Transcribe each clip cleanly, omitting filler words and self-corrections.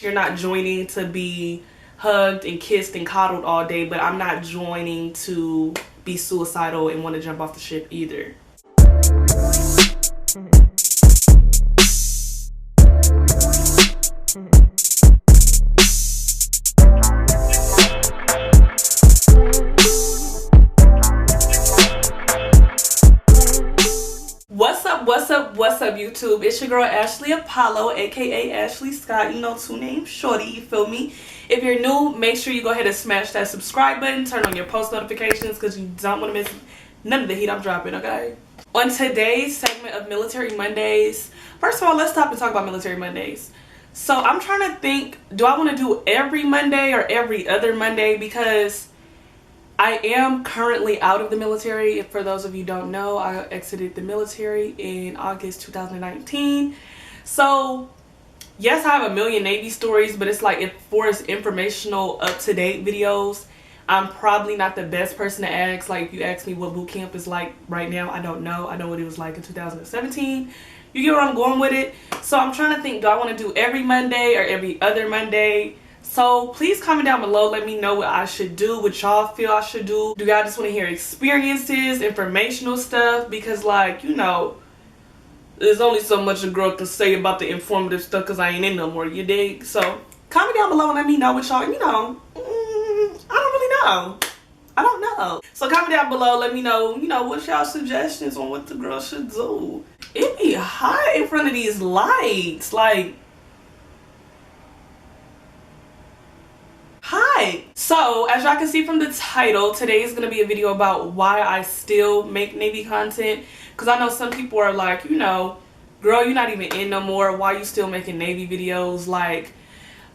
You're not joining to be hugged and kissed and coddled all day, but I'm not joining to be suicidal and want to jump off the ship either. What's up YouTube? It's your girl Ashley Apollo, aka Ashley Scott, you know, 2 names shorty, you feel me? If you're new, make sure you go ahead and smash that subscribe button, turn on your post notifications because you don't want to miss none of the heat I'm dropping, okay? On today's segment of Military Mondays, first of all, let's stop and talk about Military Mondays. So I'm trying to think, do I want to do every Monday or every other Monday? Because I am currently out of the military. For those of you who don't know, I exited the military in August 2019. So yes, I have a million Navy stories, but it's like, if for its informational, up-to-date videos, I'm probably not the best person to ask. Like, if you ask me what boot camp is like right now, I don't know. I know what it was like in 2017. You get where I'm going with it? So I'm trying to think, do I want to do every Monday or every other Monday? So please comment down below, let me know what I should do, what y'all feel I should do. Do y'all just want to hear experiences, informational stuff? Because, like, you know, there's only so much a girl can say about the informative stuff because I ain't in no more, you dig? So comment down below and let me know what y'all, you know, I don't really know. I don't know. So comment down below, let me know, you know, what's y'all suggestions on what the girl should do. It be hot in front of these lights, like, hi. So as y'all can see from the title, today is going to be a video about why I still make Navy content. Because I know some people are like, you know, girl, you're not even in no more, why you still making Navy videos? Like,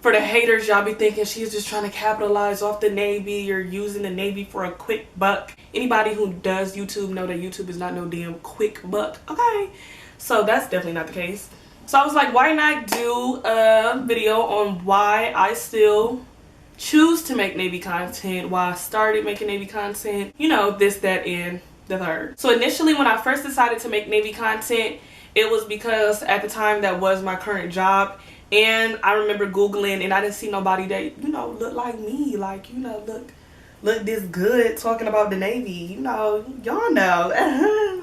for the haters, y'all be thinking she's just trying to capitalize off the Navy. You're using the Navy for a quick buck. Anybody who does YouTube know that YouTube is not no damn quick buck, okay? So that's definitely not the case. So I was like, why not do a video on why I still choose to make Navy content, why I started making Navy content, you know, this, that, and the third. So initially, when I first decided to make Navy content, it was because at the time that was my current job, and I remember Googling and I didn't see nobody that, you know, looked like me, like, you know, look this good talking about the Navy, you know, y'all know.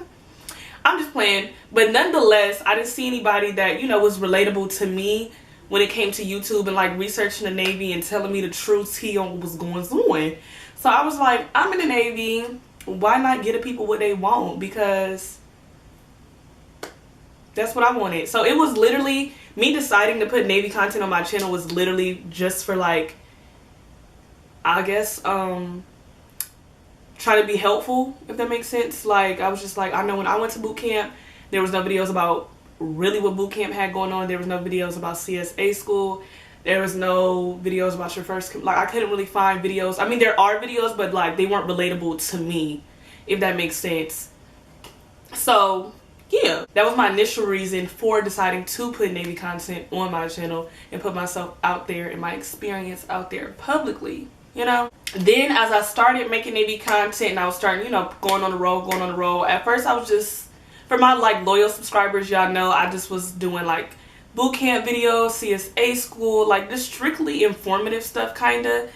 I'm just playing, but nonetheless, I didn't see anybody that, you know, was relatable to me when it came to YouTube and like researching the Navy and telling me the true tea on what was going on. So I was like, I'm in the Navy, why not get the people what they want? Because that's what I wanted. So it was literally, me deciding to put Navy content on my channel was literally just for, like, I guess, trying to be helpful, if that makes sense. Like, I was just like, I know when I went to boot camp, there was no videos about really what boot camp had going on. There was no videos about CSA school. There was no videos about your first, like, I couldn't really find videos. I mean, there are videos, but like, they weren't relatable to me, if that makes sense. So yeah, that was my initial reason for deciding to put Navy content on my channel and put myself out there and my experience out there publicly, you know. Then as I started making Navy content and I was starting, you know, going on the road, at first I was just, for my like loyal subscribers, y'all know I just was doing like boot camp videos, CSA school, like just strictly informative stuff kinda.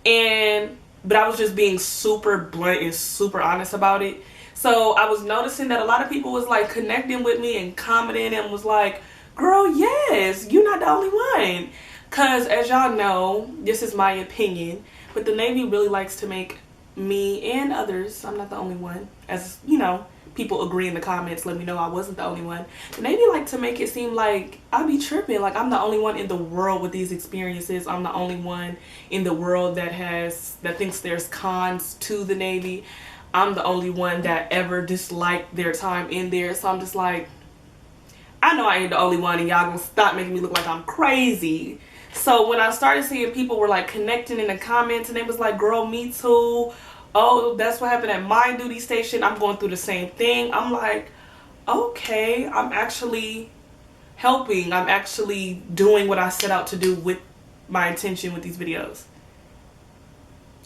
But I was just being super blunt and super honest about it. So I was noticing that a lot of people was like connecting with me and commenting and was like, girl, yes, you're not the only one. Cause as y'all know, this is my opinion, but the Navy really likes to make me and others, I'm not the only one, as you know, people agree in the comments, let me know I wasn't the only one. The Navy like to make it seem like I be tripping, like I'm the only one in the world with these experiences. I'm the only one in the world that thinks there's cons to the Navy. I'm the only one that ever disliked their time in there. So I'm just like, I know I ain't the only one, and y'all gonna stop making me look like I'm crazy. So when I started seeing people were like connecting in the comments and they was like, girl, me too. Oh, that's what happened at my duty station. I'm going through the same thing. I'm like, okay, I'm actually helping. I'm actually doing what I set out to do with my intention with these videos.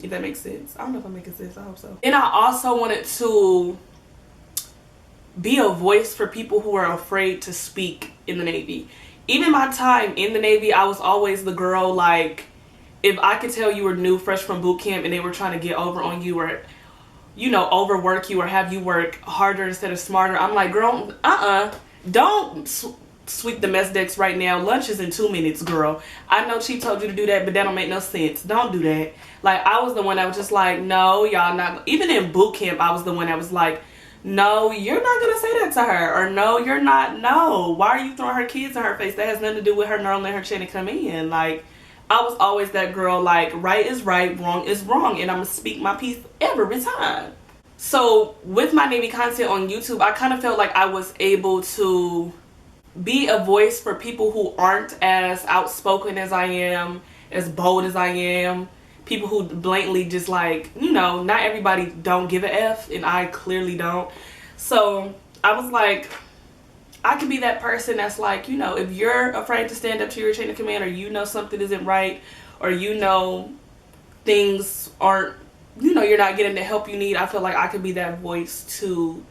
If that makes sense. I don't know if I'm making sense. I hope so. And I also wanted to be a voice for people who are afraid to speak in the Navy. even my time in the Navy, I was always the girl, like, if I could tell you were new, fresh from boot camp, and they were trying to get over on you or, you know, overwork you or have you work harder instead of smarter, I'm like, girl, don't sweep the mess decks right now. Lunch is in 2 minutes, girl. I know Chief told you to do that, but that don't make no sense. Don't do that. Like, I was the one that was just like, no, y'all not. Even in boot camp, I was the one that was like, no, you're not gonna say that to her, or no, you're not. No, why are you throwing her kids in her face? That has nothing to do with her not letting her chance to come in. Like, I was always that girl, like, right is right, wrong is wrong, and I'm gonna speak my piece every time. So with my Navy content on YouTube, I kind of felt like I was able to be a voice for people who aren't as outspoken as I am, as bold as I am, people who blatantly just, like, you know, not everybody don't give a F, and I clearly don't. So I was like, I could be that person that's like, you know, if you're afraid to stand up to your chain of command, or you know something isn't right, or you know things aren't, you know, you're not getting the help you need, I feel like I could be that voice to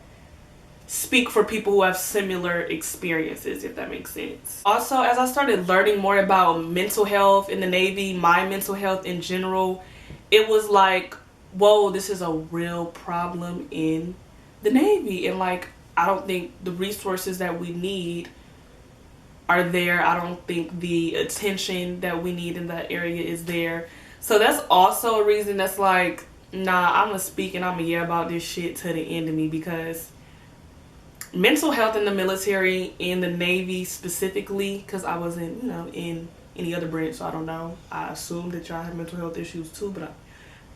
speak for people who have similar experiences, if that makes sense. Also, as I started learning more about mental health in the Navy, my mental health in general, it was like, whoa, this is a real problem in the Navy. And like, I don't think the resources that we need are there. I don't think the attention that we need in that area is there. So that's also a reason that's like, nah, I'm gonna speak and I'm gonna yeah about this shit to the end of me, because mental health in the military, in the Navy specifically, because I wasn't, you know, in any other branch, so I don't know. I assume that y'all have mental health issues too, but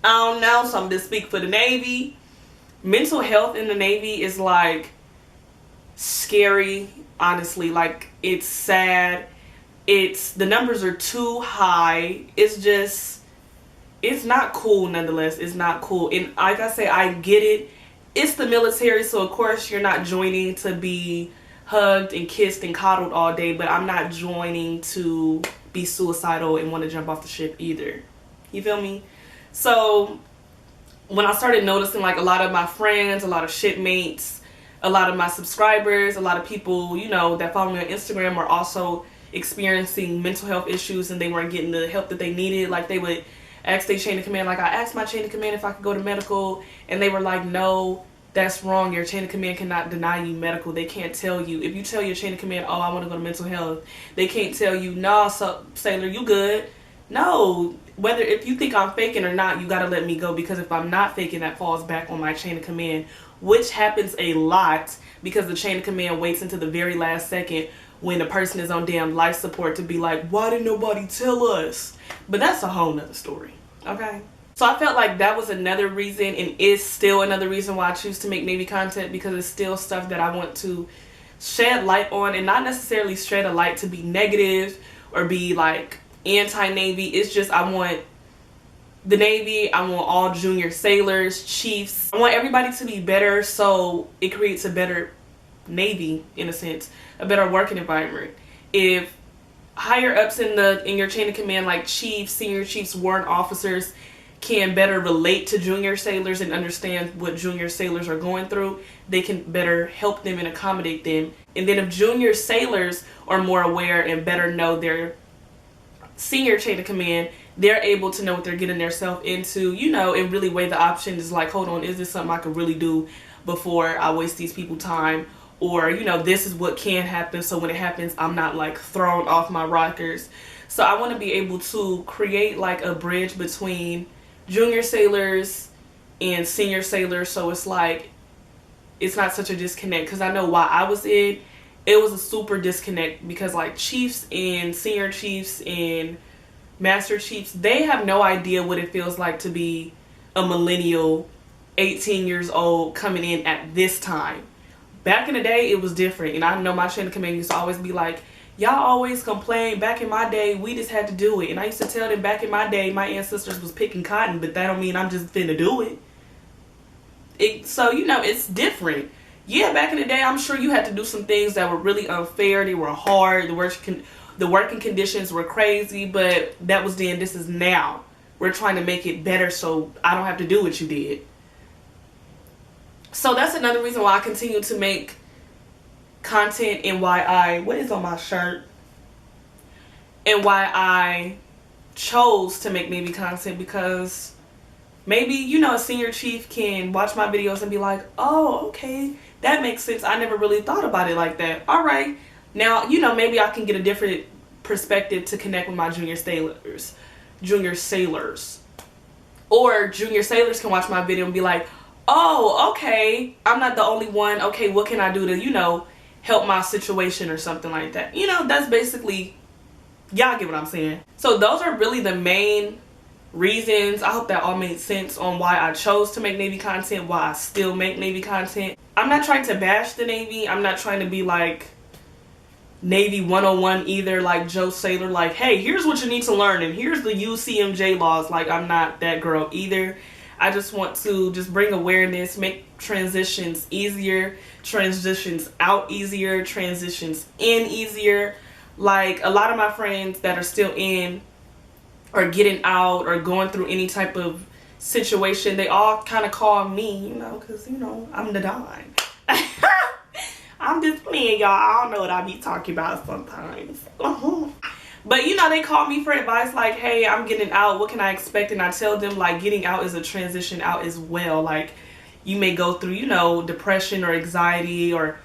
I don't know, so I'm just speak for the Navy. Mental health in the Navy is like scary, honestly. Like, it's sad. The numbers are too high. It's just, it's not cool nonetheless. It's not cool. And like I say, I get it. It's the military, so of course you're not joining to be hugged and kissed and coddled all day, but I'm not joining to be suicidal and want to jump off the ship either. You feel me? So when I started noticing, like, a lot of my friends, a lot of shipmates, a lot of my subscribers, a lot of people, you know, that follow me on Instagram were also experiencing mental health issues, and they weren't getting the help that they needed. Like, they would ask their chain of command, like, I asked my chain of command if I could go to medical, and they were like, no, that's wrong. Your chain of command cannot deny you medical. They can't tell you. If you tell your chain of command, oh, I want to go to mental health, they can't tell you, nah, so, sailor, you good. No, whether if you think I'm faking or not, you got to let me go, because if I'm not faking, that falls back on my chain of command, which happens a lot, because the chain of command waits until the very last second when the person is on damn life support to be like, why didn't nobody tell us? But that's a whole nother story, okay? So I felt like that was another reason, and is still another reason why I choose to make Navy content, because it's still stuff that I want to shed light on, and not necessarily shed a light to be negative or be like anti-Navy. It's just, I want the Navy, I want all junior sailors, chiefs, I want everybody to be better, so it creates a better Navy, in a sense, a better working environment. If higher ups in your chain of command, like chiefs, senior chiefs, warrant officers, can better relate to junior sailors and understand what junior sailors are going through, they can better help them and accommodate them. And then if junior sailors are more aware and better know their senior chain of command, they're able to know what they're getting themselves into, you know, and really weigh the options, like, hold on, is this something I could really do before I waste these people time? Or, you know, this is what can happen, so when it happens, I'm not like thrown off my rockers. So I want to be able to create like a bridge between junior sailors and senior sailors, so it's like, it's not such a disconnect. Because I know while I was in, it was a super disconnect, because like chiefs and senior chiefs and master chiefs, they have no idea what it feels like to be a millennial, 18 years old, coming in at this time. Back in the day, it was different, and I know my chain of command used to always be like, y'all always complain, back in my day, we just had to do it. And I used to tell them, back in my day, my ancestors was picking cotton, but that don't mean I'm just finna do it. So, you know, it's different. Yeah, back in the day, I'm sure you had to do some things that were really unfair, they were hard, the working conditions were crazy, but that was then. This is now. We're trying to make it better so I don't have to do what you did. So that's another reason why I continue to make content, and why what is on my shirt? and why I chose to make Navy content, because maybe, you know, a senior chief can watch my videos and be like, oh, okay, that makes sense. I never really thought about it like that. All right. Now, you know, maybe I can get a different perspective to connect with my junior sailors. Or junior sailors can watch my video and be like, oh, okay, I'm not the only one. Okay, what can I do to, you know, help my situation or something like that. You know, that's basically, y'all get what I'm saying. So those are really the main reasons. I hope that all made sense on why I chose to make Navy content, why I still make Navy content. I'm not trying to bash the Navy. I'm not trying to be like Navy 101 either, like Joe Sailor, like, hey, here's what you need to learn and here's the UCMJ laws. Like, I'm not that girl either. I just want to just bring awareness, make transitions easier, transitions out easier, transitions in easier. Like, a lot of my friends that are still in or getting out or going through any type of situation, they all kind of call me, you know, because, you know, I'm the Don. I'm just playing, y'all. I don't know what I be talking about sometimes. But, you know, they call me for advice like, hey, I'm getting out. What can I expect? And I tell them, like, getting out is a transition out as well. Like, you may go through, you know, depression or anxiety or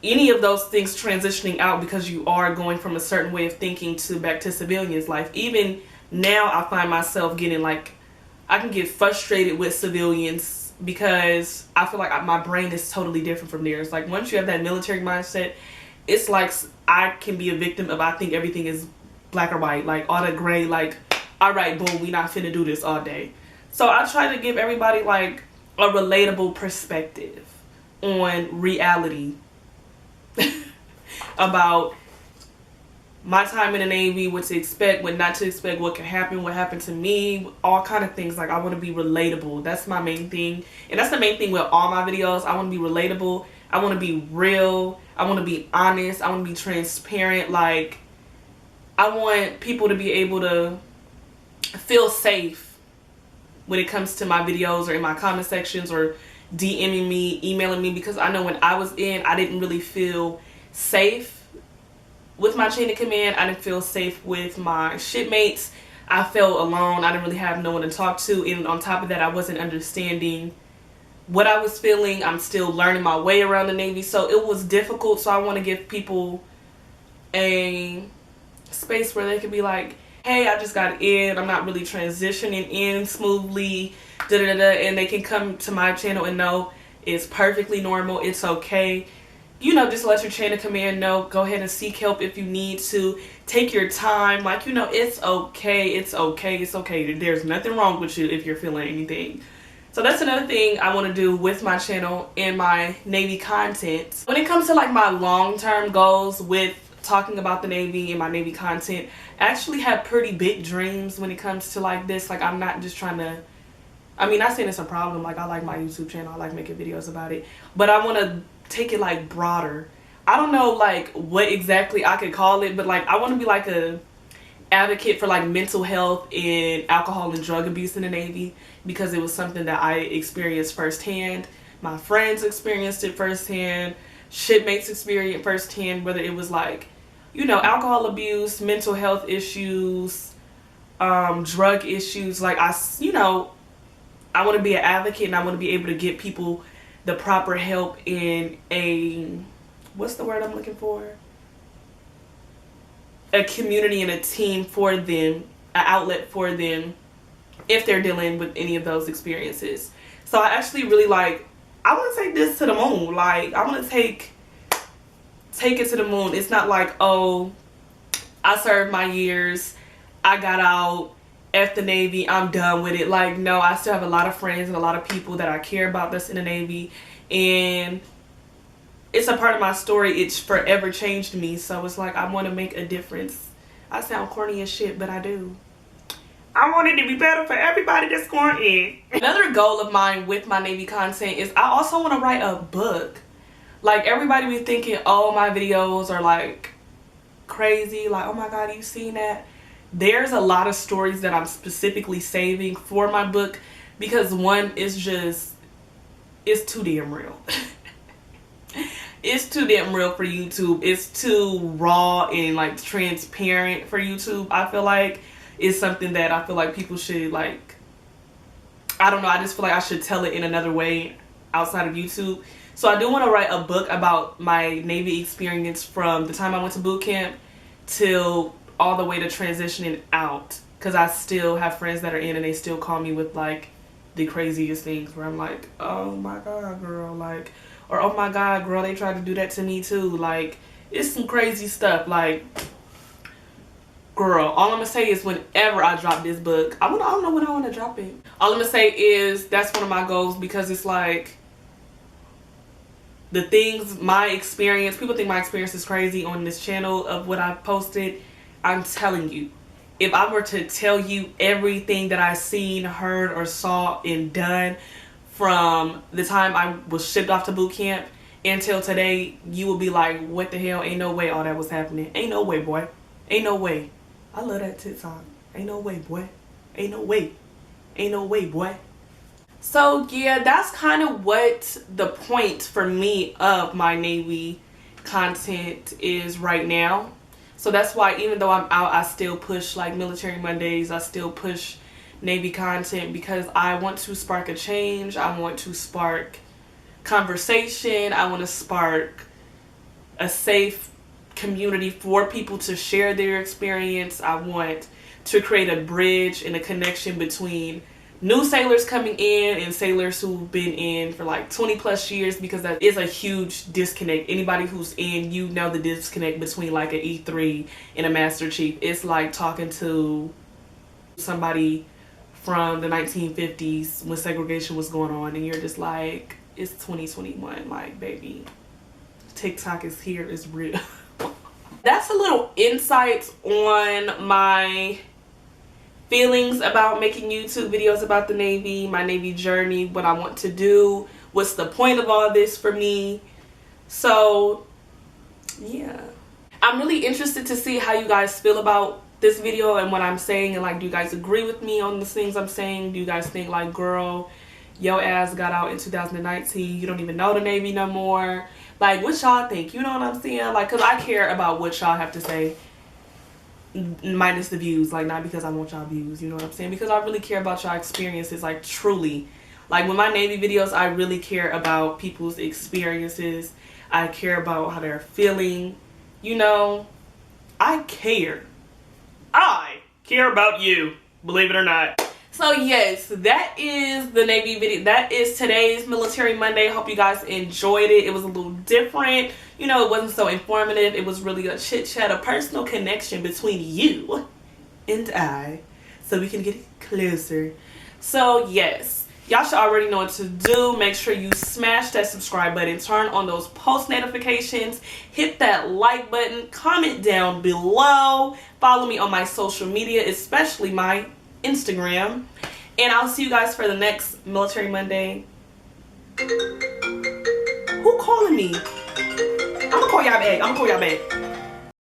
any of those things transitioning out because you are going from a certain way of thinking to back to civilians life. Even now, I find myself getting, like, I can get frustrated with civilians because I feel like my brain is totally different from theirs. Like, once you have that military mindset, it's like I can be a victim of, I think everything is black or white, like all the gray, like, all right, boom, we not finna do this all day. So I try to give everybody like a relatable perspective on reality about my time in the Navy, what to expect, what not to expect, what can happen, what happened to me, all kind of things. Like, I want to be relatable. That's my main thing. And that's the main thing with all my videos. I want to be relatable. I want to be real. I want to be honest. I want to be transparent. Like, I want people to be able to feel safe when it comes to my videos or in my comment sections or DMing me, emailing me, because I know when I was in, I didn't really feel safe with my chain of command. I didn't feel safe with my shipmates. I felt alone. I didn't really have no one to talk to. And on top of that, I wasn't understanding what I was feeling. I'm still learning my way around the Navy. So it was difficult. So I want to give people a space where they can be like, hey, I just got in. I'm not really transitioning in smoothly. And they can come to my channel and know it's perfectly normal. It's okay. You know, just let your chain of command know. Go ahead and seek help if you need to. Take your time. Like, you know, it's okay. It's okay. It's okay. There's nothing wrong with you if you're feeling anything. So that's another thing I want to do with my channel and my Navy content. When it comes to like my long-term goals with talking about the Navy and my Navy content, I actually have pretty big dreams when it comes to like this. Like, I'm not just trying to, I mean, not saying it's a problem. Like, I like my YouTube channel. I like making videos about it. But I want to take it like broader. I don't know like what exactly I could call it, but like I want to be like a advocate for like mental health and alcohol and drug abuse in the Navy, because it was something that I experienced firsthand. My friends experienced it firsthand. Shipmates experienced firsthand, whether it was like, you know, alcohol abuse, mental health issues, drug issues. Like, you know, I want to be an advocate and I want to be able to get people the proper help in a, what's the word I'm looking for? A community and a team for them, an outlet for them if they're dealing with any of those experiences. So I actually really like, I want to take this to the moon. Like, I want to take it to the moon. It's not like, oh, I served my years, I got out, F the Navy, I'm done with it. Like, no, I still have a lot of friends and a lot of people that I care about that's in the Navy, and it's a part of my story. It's forever changed me. So it's like, I want to make a difference. I sound corny as shit, but I do. I want it to be better for everybody that's going in. Another goal of mine with my Navy content is I also want to write a book. Like, everybody be thinking, oh, my videos are like crazy. Like, oh my God, you seen that? There's a lot of stories that I'm specifically saving for my book, because one is just, it's too damn real. it's too damn real for YouTube. It's too raw and like transparent for YouTube. I feel like it's something that I feel like people should like, I don't know, I just feel like I should tell it in another way outside of YouTube. So I do want to write a book about my Navy experience from the time I went to boot camp till all the way to transitioning out, because I still have friends that are in and they still call me with like the craziest things where I'm like, oh my god girl, like, or oh my god girl, they tried to do that to me too. Like, it's some crazy stuff. Like, girl, all I'm gonna say is whenever I drop this book, I don't know when I want to drop it. All I'm gonna say is that's one of my goals, because it's like the things, my experience, people think my experience is crazy on this channel of what I've posted. I'm telling you, if I were to tell you everything that I've seen, heard, or saw and done from the time I was shipped off to boot camp until today, you will be like, what the hell? Ain't no way all that was happening. Ain't no way, boy. Ain't no way. I love that TikTok. Ain't no way, boy. Ain't no way. Ain't no way, boy. So yeah, that's kind of what the point for me of my Navy content is right now. So that's why even though I'm out, I still push like Military Mondays. I still push Navy content because I want to spark a change. I want to spark conversation. I want to spark a safe community for people to share their experience. I want to create a bridge and a connection between new sailors coming in and sailors who've been in for like 20 plus years, because that is a huge disconnect. Anybody who's in, you know the disconnect between like an E3 and a Master Chief. It's like talking to somebody from the 1950s when segregation was going on, and you're just like, it's 2021, like, baby, TikTok is here, it's real. That's a little insight on my feelings about making YouTube videos about the Navy, my Navy journey, what I want to do, what's the point of all this for me. So yeah, I'm really interested to see how you guys feel about this video and what I'm saying, and like, do you guys agree with me on the things I'm saying? Do you guys think like, girl, your ass got out in 2019, you don't even know the Navy no more? Like, what y'all think? You know what I'm saying? Like, because I care about what y'all have to say, minus the views. Like, not because I want y'all views, you know what I'm saying? Because I really care about y'all experiences, like, truly. Like, with my Navy videos, I really care about people's experiences. I care about how they're feeling. You know, I care. I care about you, believe it or not. So yes, that is the Navy video. That is today's Military Monday. Hope you guys enjoyed it. It was a little different. You know, it wasn't so informative. It was really a chit chat, a personal connection between you and I, so we can get closer. So yes, y'all should already know what to do. Make sure you smash that subscribe button, turn on those post notifications, hit that like button, comment down below, follow me on my social media, especially my Instagram, and I'll see you guys for the next Military Monday. Who calling me? I'm gonna call y'all back.